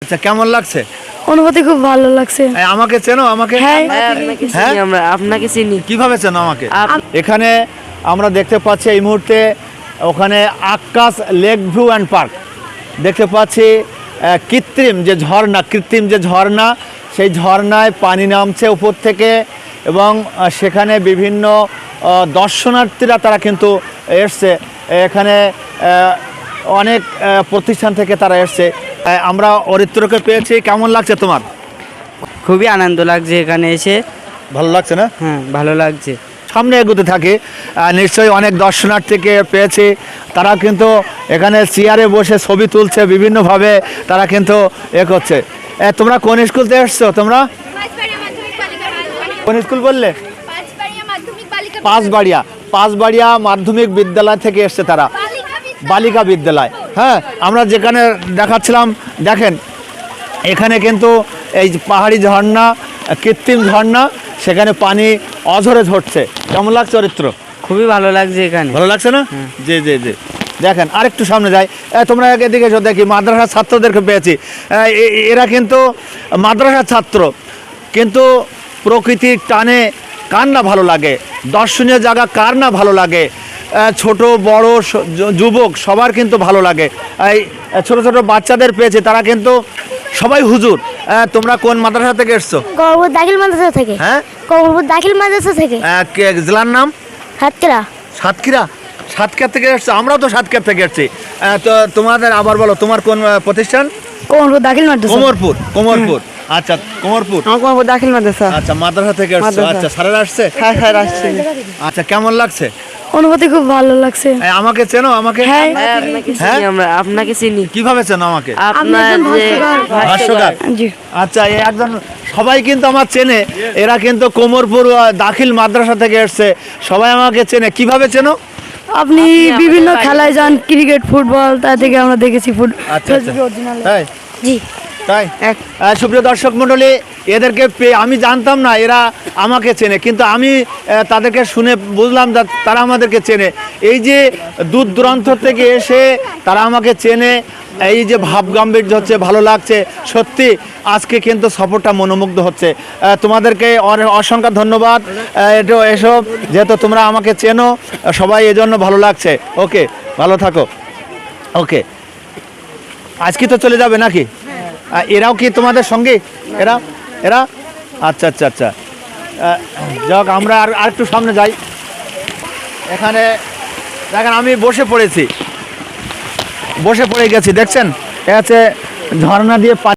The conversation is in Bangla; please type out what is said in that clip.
আচ্ছা, কেমন লাগছে? অনুভূতি খুব ভালো লাগছে। আমাকে চেনো? আমাকে হ্যাঁ, আমরা আপনাকে চিনি। কিভাবে চেনো আমাকে? এখানে আমরা দেখতে পাচ্ছি এই মুহূর্তে ওখানে আকাশ লেক ভিউ অ্যান্ড পার্ক দেখতে পাচ্ছি। কৃত্রিম যে ঝর্ণা সেই ঝর্ণায় পানি নামছে উপর থেকে, এবং সেখানে বিভিন্ন দর্শনার্থীরা তারা কিন্তু এসছে। এখানে অনেক প্রতিষ্ঠান থেকে তারা এসছে। আমরা অরিত্রকে পেয়েছি। কেমন লাগছে তোমার? খুবই আনন্দ লাগছে এখানে এসে। ভালো লাগছে না? হ্যাঁ, ভালো লাগছে। সামনে এগোতে থাকে, নিশ্চয়ই অনেক দর্শনার্থীকে পেয়েছি। তারা কিন্তু এখানে চেয়ারে বসে ছবি তুলছে, বিভিন্নভাবে তারা কিন্তু করছে। তোমরা কোন স্কুল থেকে এসছো? তোমরা কোন স্কুল বললে? পাঁচবাড়িয়া মাধ্যমিক বিদ্যালয় থেকে এসছে তারা, বালিকা বিদ্যালয়। হ্যাঁ, আমরা যেখানে দেখাচ্ছিলাম, দেখেন এখানে কিন্তু এই পাহাড়ি ঝর্ণা, কৃত্রিম ঝর্ণা, সেখানে পানি অঝরে ঝরছে। কেমন লাগছে চরিত্র? খুবই ভালো লাগছে এখানে। ভালো লাগছে না? জি জি জি। দেখেন আরেকটু সামনে যাই। তোমরা এদিকে এসো, দেখি মাদ্রাসার ছাত্রদেরকে পেয়েছি। এরা কিন্তু মাদ্রাসার ছাত্র, কিন্তু প্রকৃতির টানে কার না ভালো লাগে, দর্শনীয় জায়গা কার না ভালো লাগে, ছোট বড় যুবক সবার কিন্তু ভালো লাগে। এই ছোট ছোট বাচ্চাদের পেয়েছে, তারা কিন্তু সবাই হুজুর। তোমরা কোন মাদ্রাসা থেকে এসছো? কমরপুর দাখিল মাদ্রাসা থেকে। হ্যাঁ, কমরপুর দাখিল মাদ্রাসা থেকে। জেলার নাম? সাতক্ষীরা। সাতক্ষীরা থেকে এসছো? আমরাও তো সাতক্ষীরা থেকে এসছি। তো তোমাদের আবার বলো, তোমার কোন প্রতিষ্ঠান? কমরপুর দাখিল মাদ্রাসা। কোমরপুর। আচ্ছা, কোমরপুর। কমরপুর দাখিল মাদ্রাসা। আচ্ছা, মাদ্রাসা থেকে এসছো। আচ্ছা, স্যারেরা আসছে? হ্যাঁ, স্যার আসছে। আচ্ছা, কেমন লাগছে? অনুভূতি খুব ভালো লাগছে। আমাকে চেনো? আমাকে হ্যাঁ, আপনাকে চিনি। আমরা আপনাকে চিনি। কিভাবে চেনো আমাকে? আপনার যে ভাষ্যকার। জি। আচ্ছা, একজন সবাই কিন্তু আমার চেনে। এরা কিন্তু কোমরপুর দাখিল মাদ্রাসা থেকে এসছে, সবাই আমাকে চেনে। কিভাবে চেনো? আপনি বিভিন্ন খেলায় যান, ক্রিকেট, ফুটবল, তা থেকে আমরা দেখেছি। আচ্ছা, তাই? জি। তাই? সুপ্রিয় দর্শক মণ্ডলী, এদেরকে পেয়ে আমি জানতাম না এরা আমাকে চেনে, কিন্তু আমি তাদেরকে শুনে বুঝলাম তারা আমাদেরকে চেনে। এই যে দূর দূরান্ত থেকে এসে তারা আমাকে চেনে, এই যে ভাব গাম্ভীর্য হচ্ছে, ভালো লাগছে সত্যি। আজকে কিন্তু সফরটা মনোমুগ্ধ হচ্ছে। তোমাদেরকে অসংখ্য ধন্যবাদ। এসব যেহেতু তোমরা আমাকে চেনো সবাই, এজন্য ভালো লাগছে। ওকে, ভালো থাকো। ওকে, আজকে তো চলে যাবে নাকি? এরাও কি তোমাদের সঙ্গে? এরা আচ্ছা। যাক, আমরা আর একটু সামনে যাই। এখানে দেখেন আমি বসে পড়ে গেছি, দেখছেন? এ হচ্ছে ঝর্ণা দিয়ে